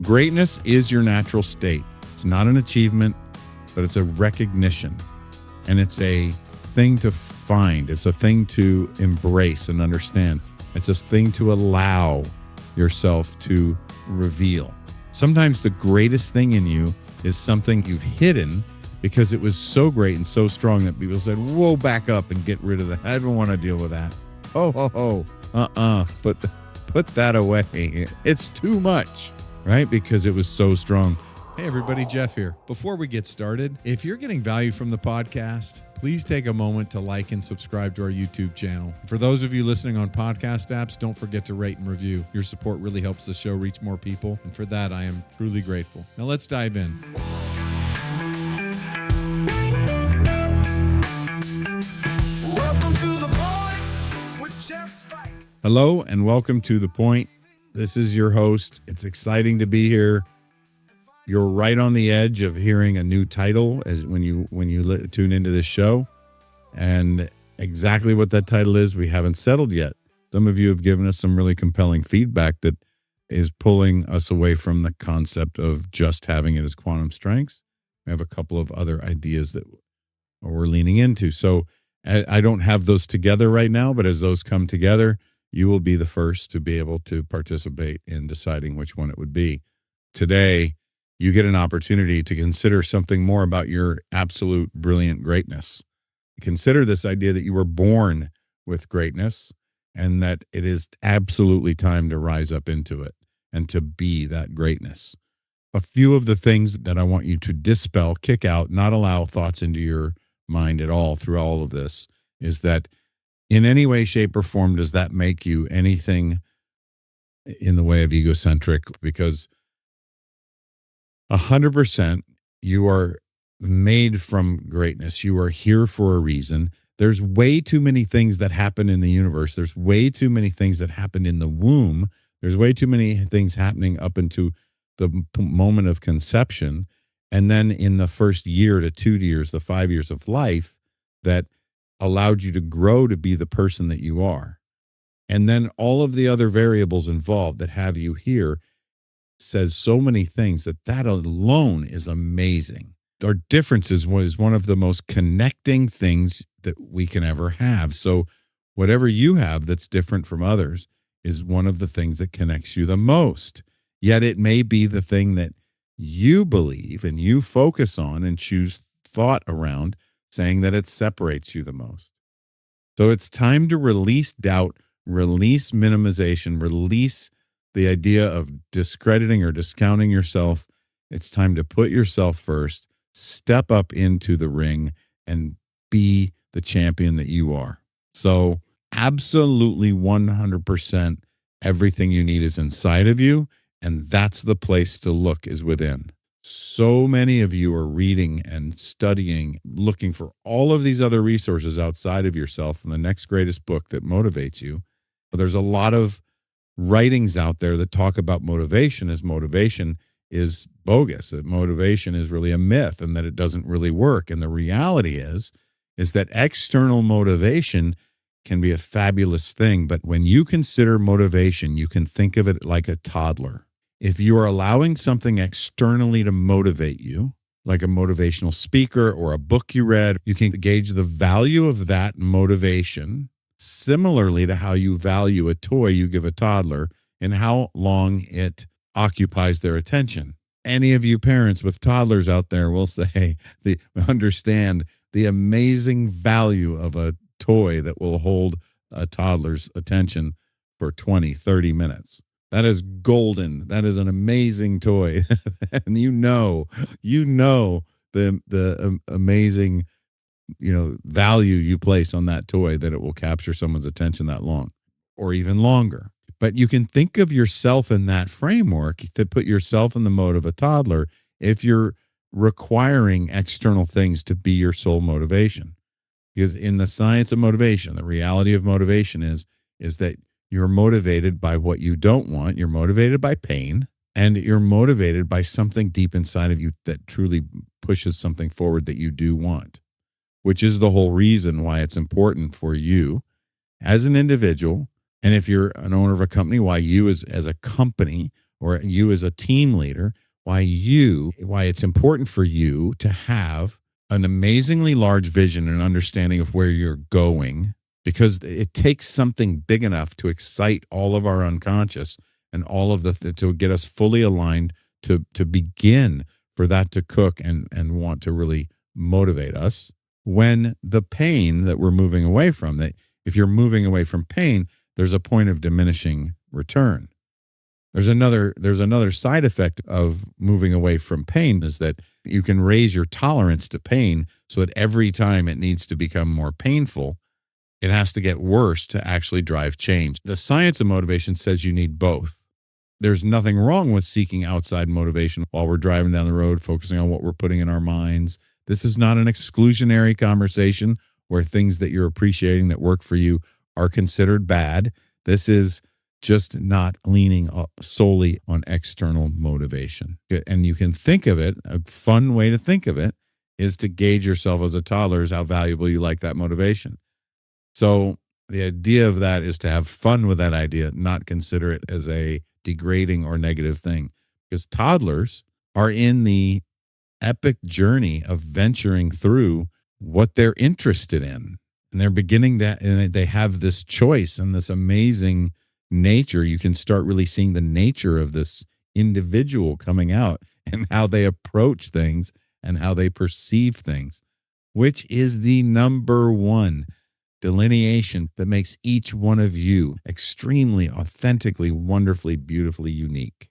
Greatness is your natural state. It's not an achievement, but it's a recognition. And it's a thing to find. It's a thing to embrace and understand. It's a thing to allow yourself to reveal. Sometimes the greatest thing in you is something you've hidden because it was so great and so strong that people said, whoa, back up and get rid of that. I don't want to deal with that. Put that away. It's too much, right? Because it was so strong. Hey, everybody, Jeff here. Before we get started, if you're getting value from the podcast, please take a moment to like and subscribe to our YouTube channel. For those of you listening on podcast apps, don't forget to rate and review. Your support really helps the show reach more people, and for that, I am truly grateful. Now let's dive in. Welcome to The Point with Jeff Spikes. Hello, and welcome to The Point. This is your host. It's exciting to be here. You're right on the edge of hearing a new title as when you tune into this show, and exactly what that title is, we haven't settled yet. Some of you have given us some really compelling feedback that is pulling us away from the concept of just having it as quantum strengths. We have a couple of other ideas that we're leaning into. So I don't have those together right now, but as those come together, you will be the first to be able to participate in deciding which one it would be. Today, you get an opportunity to consider something more about your absolute brilliant greatness. Consider this idea that you were born with greatness and that it is absolutely time to rise up into it and to be that greatness. A few of the things that I want you to dispel, kick out, not allow thoughts into your mind at all through all of this is that in any way, shape, or form does that make you anything in the way of egocentric, because 100% you are made from greatness. You are here for a reason. There's way too many things that happen in the universe. There's way too many things that happen in the womb. There's way too many things happening up into the moment of conception. And then in the first year to 2 years, the 5 years of life that allowed you to grow to be the person that you are. And then all of the other variables involved that have you here says so many things that alone is amazing. Our differences is one of the most connecting things that we can ever have. So whatever you have that's different from others is one of the things that connects you the most. Yet it may be the thing that you believe and you focus on and choose thought around, saying that it separates you the most. So it's time to release doubt, release minimization, release the idea of discrediting or discounting yourself. It's time to put yourself first, step up into the ring, and be the champion that you are. So absolutely 100% everything you need is inside of you, and that's the place to look, is within. So many of you are reading and studying, looking for all of these other resources outside of yourself and the next greatest book that motivates you. There's a lot of writings out there that talk about motivation as motivation is bogus, that motivation is really a myth and that it doesn't really work. And the reality is that external motivation can be a fabulous thing. But when you consider motivation, you can think of it like a toddler. If you are allowing something externally to motivate you, like a motivational speaker or a book you read, you can gauge the value of that motivation similarly to how you value a toy you give a toddler and how long it occupies their attention. Any of you parents with toddlers out there will say, understand the amazing value of a toy that will hold a toddler's attention for 20, 30 minutes. That is golden. That is an amazing toy. And you know the amazing value you place on that toy, that it will capture someone's attention that long or even longer. But you can think of yourself in that framework to put yourself in the mode of a toddler if you're requiring external things to be your sole motivation. Because in the science of motivation, the reality of motivation is that you're motivated by what you don't want. You're motivated by pain, and you're motivated by something deep inside of you that truly pushes something forward that you do want, which is the whole reason why it's important for you as an individual. And if you're an owner of a company, why you as a company or you as a team leader, why it's important for you to have an amazingly large vision and understanding of where you're going, because it takes something big enough to excite all of our unconscious and all of to get us fully aligned to begin for that to cook and want to really motivate us. When the pain that we're moving away from, that if you're moving away from pain, there's a point of diminishing return. There's another side effect of moving away from pain, is that you can raise your tolerance to pain so that every time it needs to become more painful, it has to get worse to actually drive change. The science of motivation says you need both. There's nothing wrong with seeking outside motivation while we're driving down the road, focusing on what we're putting in our minds. This is not an exclusionary conversation where things that you're appreciating that work for you are considered bad. This is just not leaning up solely on external motivation. And you can think of it, a fun way to think of it is to gauge yourself as a toddler as how valuable you like that motivation. So the idea of that is to have fun with that idea, not consider it as a degrading or negative thing. Because toddlers are in the epic journey of venturing through what they're interested in. And they're beginning that, and they have this choice and this amazing nature. You can start really seeing the nature of this individual coming out and how they approach things and how they perceive things, which is the number one delineation that makes each one of you extremely, authentically, wonderfully, beautifully unique.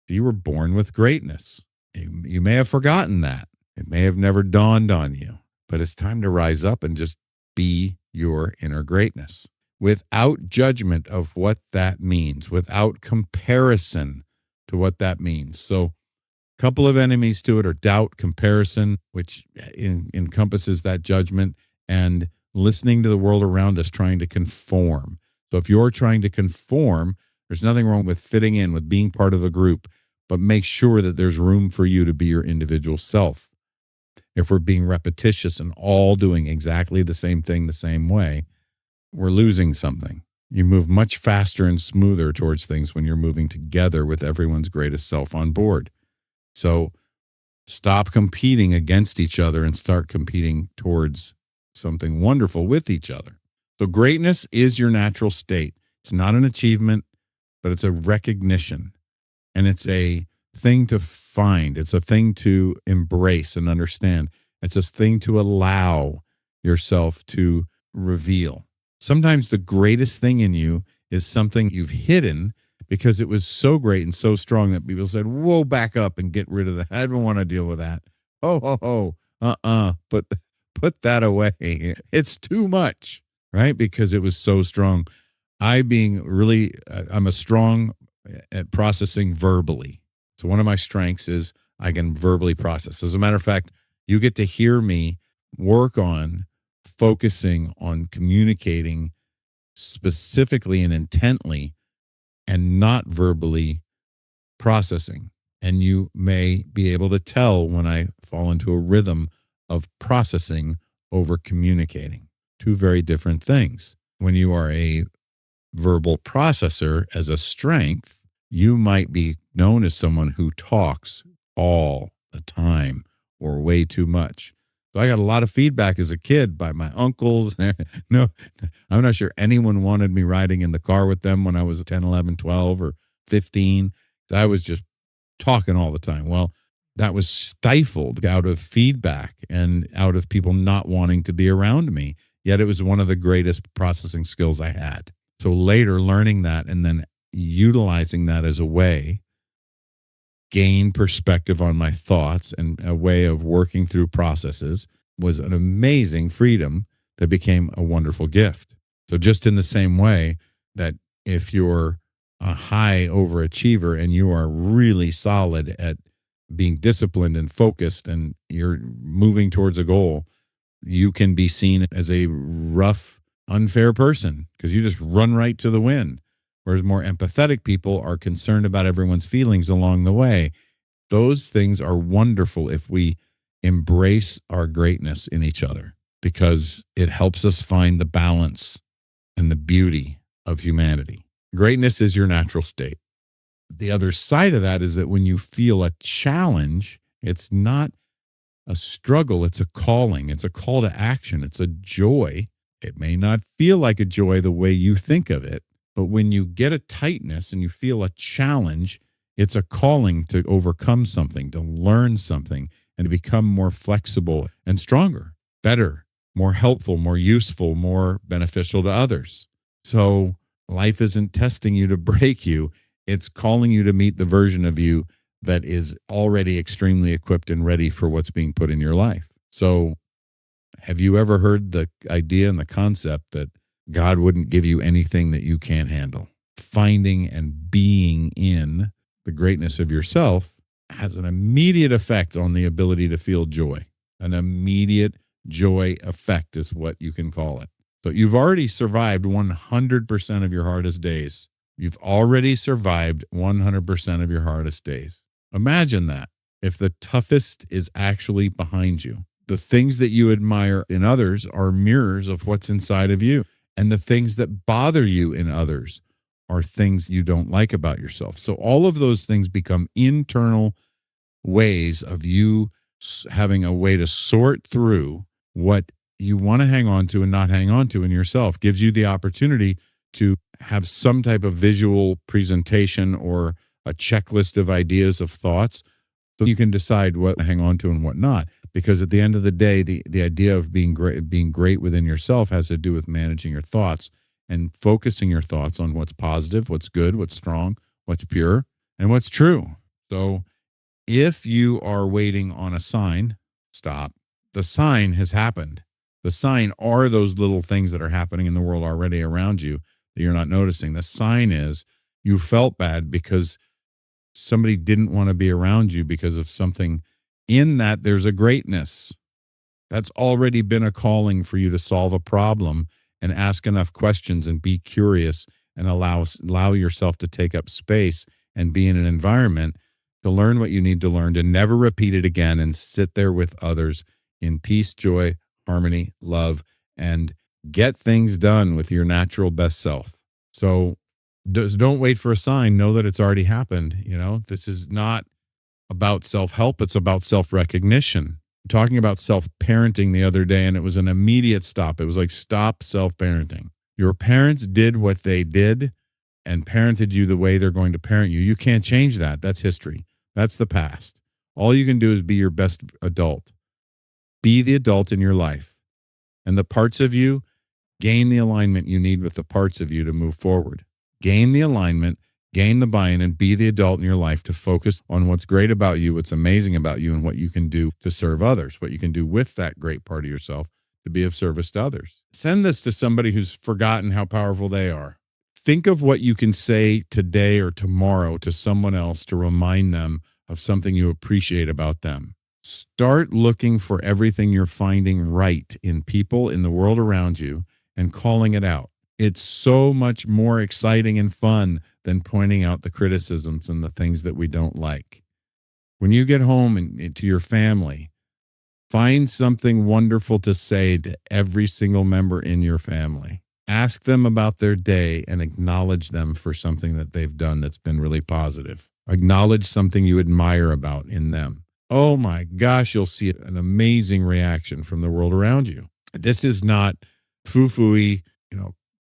You were born with greatness. You may have forgotten that. It may have never dawned on you, but it's time to rise up and just be your inner greatness without judgment of what that means, without comparison to what that means. So a couple of enemies to it are doubt, comparison, which encompasses that judgment, and listening to the world around us, trying to conform. So if you're trying to conform, there's nothing wrong with fitting in, with being part of a group, but make sure that there's room for you to be your individual self. If we're being repetitious and all doing exactly the same thing the same way, we're losing something. You move much faster and smoother towards things when you're moving together with everyone's greatest self on board. So stop competing against each other and start competing towards something wonderful with each other. So greatness is your natural state. It's not an achievement, but it's a recognition. And it's a thing to find. It's a thing to embrace and understand. It's a thing to allow yourself to reveal. Sometimes the greatest thing in you is something you've hidden because it was so great and so strong that people said, whoa, back up and get rid of that. I don't want to deal with that. Put that away. It's too much, right? Because it was so strong. I'm a strong at processing verbally. So one of my strengths is I can verbally process. As a matter of fact, you get to hear me work on focusing on communicating specifically and intently and not verbally processing. And you may be able to tell when I fall into a rhythm of processing over communicating. Two very different things. When you are a verbal processor as a strength, you might be known as someone who talks all the time or way too much. So I got a lot of feedback as a kid by my uncles. No, I'm not sure anyone wanted me riding in the car with them when I was 10, 11, 12, or 15. I was just talking all the time. Well, that was stifled out of feedback and out of people not wanting to be around me. Yet it was one of the greatest processing skills I had. So later, learning that and then utilizing that as a way, gain perspective on my thoughts and a way of working through processes, was an amazing freedom that became a wonderful gift. So just in the same way that if you're a high overachiever and you are really solid at being disciplined and focused and you're moving towards a goal, you can be seen as a rough, unfair person because you just run right to the win. Whereas more empathetic people are concerned about everyone's feelings along the way. Those things are wonderful if we embrace our greatness in each other, because it helps us find the balance and the beauty of humanity. Greatness is your natural state. The other side of that is that when you feel a challenge, it's not a struggle, it's a calling, it's a call to action, it's a joy. It may not feel like a joy the way you think of it, but when you get a tightness and you feel a challenge, it's a calling to overcome something, to learn something, and to become more flexible and stronger, better, more helpful, more useful, more beneficial to others. So life isn't testing you to break you, it's calling you to meet the version of you that is already extremely equipped and ready for what's being put in your life. So, have you ever heard the idea and the concept that God wouldn't give you anything that you can't handle? Finding and being in the greatness of yourself has an immediate effect on the ability to feel joy. An immediate joy effect is what you can call it. So you've already survived 100% of your hardest days. You've already survived 100% of your hardest days. Imagine that. If the toughest is actually behind you, the things that you admire in others are mirrors of what's inside of you. And the things that bother you in others are things you don't like about yourself. So all of those things become internal ways of you having a way to sort through what you want to hang on to and not hang on to in yourself. Gives you the opportunity to have some type of visual presentation or a checklist of ideas, of thoughts, so you can decide what to hang on to and what not. Because at the end of the day, the idea of being great within yourself has to do with managing your thoughts and focusing your thoughts on what's positive, what's good, what's strong, what's pure, and what's true. So if you are waiting on a sign, stop. The sign has happened. The sign are those little things that are happening in the world already around you that you're not noticing. The sign is you felt bad because somebody didn't want to be around you because of something. In that, there's a greatness. That's already been a calling for you to solve a problem and ask enough questions and be curious and allow yourself to take up space and be in an environment to learn what you need to learn, to never repeat it again, and sit there with others in peace, joy, harmony, love, and get things done with your natural best self. So don't wait for a sign. Know that it's already happened. This is not about self-help. It's about self-recognition. Talking about self-parenting the other day, and it was an immediate stop. It was like, stop self-parenting. Your parents did what they did and parented you the way they're going to parent you. You can't change that. That's history. That's the past. All you can do is be your best adult. Be the adult in your life. And the parts of you, gain the alignment you need with the parts of you to move forward. Gain the alignment, gain the buy-in, and be the adult in your life to focus on what's great about you, what's amazing about you, and what you can do to serve others, what you can do with that great part of yourself to be of service to others. Send this to somebody who's forgotten how powerful they are. Think of what you can say today or tomorrow to someone else to remind them of something you appreciate about them. Start looking for everything you're finding right in people, in the world around you, and calling it out. It's so much more exciting and fun than pointing out the criticisms and the things that we don't like. When you get home and to your family, find something wonderful to say to every single member in your family. Ask them about their day and acknowledge them for something that they've done that's been really positive. Acknowledge something you admire about in them. Oh my gosh, you'll see an amazing reaction from the world around you. This is not foo-foo-y,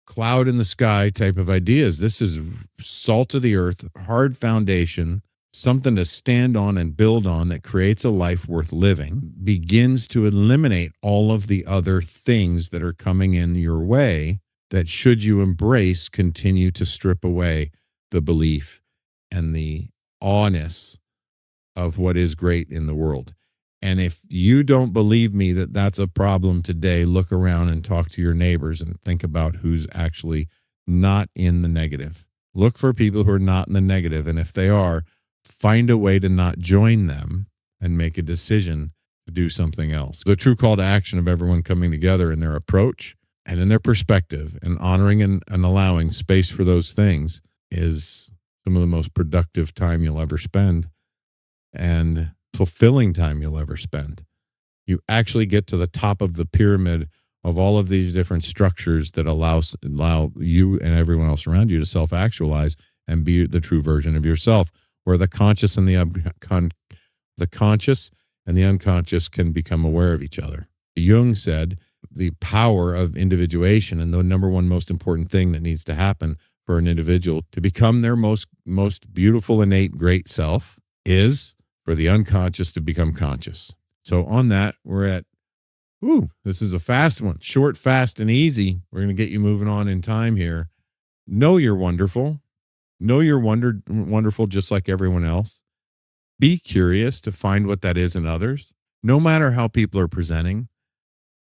cloud in the sky type of ideas. This is salt of the earth, hard foundation, something to stand on and build on that creates a life worth living, begins to eliminate all of the other things that are coming in your way that, should you embrace, continue to strip away the belief and the awness of what is great in the world. And if you don't believe me that that's a problem today, look around and talk to your neighbors and think about who's actually not in the negative. Look for people who are not in the negative. And if they are, find a way to not join them and make a decision to do something else. The true call to action of everyone coming together in their approach and in their perspective and honoring and allowing space for those things is some of the most productive time you'll ever spend and fulfilling time you'll ever spend. You actually get to the top of the pyramid of all of these different structures that allow you and everyone else around you to self-actualize and be the true version of yourself, where the conscious and the conscious and the unconscious can become aware of each other. Jung said the power of individuation, and the number one most important thing that needs to happen for an individual to become their most beautiful, innate, great self, is for the unconscious to become conscious. So on that, we're at, this is a fast one, short, fast, and easy. We're going to get you moving on in time here. Know you're wonderful. Know you're wonderful just like everyone else. Be curious to find what that is in others. No matter how people are presenting,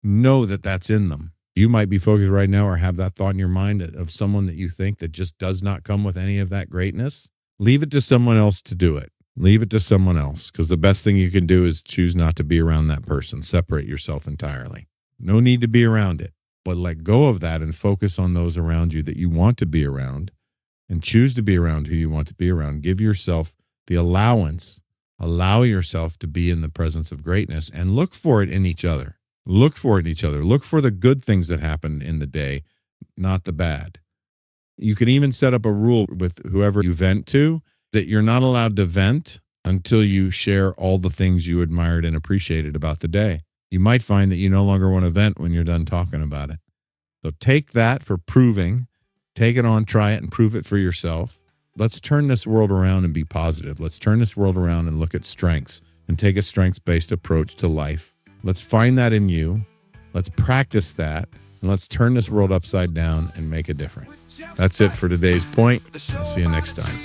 know that that's in them. You might be focused right now or have that thought in your mind of someone that you think that just does not come with any of that greatness. Leave it to someone else to do it. Leave it to someone else, because the best thing you can do is choose not to be around that person. Separate yourself entirely. No need to be around it, but let go of that and focus on those around you that you want to be around, and choose to be around who you want to be around. Give yourself the allowance. Allow yourself to be in the presence of greatness and look for it in each other. Look for it in each other. Look for the good things that happen in the day, not the bad. You can even set up a rule with whoever you vent to that you're not allowed to vent until you share all the things you admired and appreciated about the day. You might find that you no longer want to vent when you're done talking about it. So take that for proving. Take it on, try it, and prove it for yourself. Let's turn this world around and be positive. Let's turn this world around and look at strengths and take a strengths-based approach to life. Let's find that in you. Let's practice that. And let's turn this world upside down and make a difference. That's it for today's point. I'll see you next time.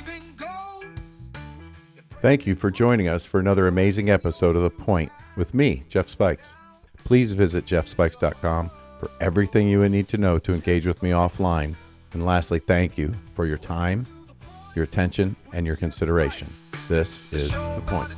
Thank you for joining us for another amazing episode of The Point with me, Jeff Spikes. Please visit jeffspikes.com for everything you would need to know to engage with me offline. And lastly, thank you for your time, your attention, and your consideration. This is The Point.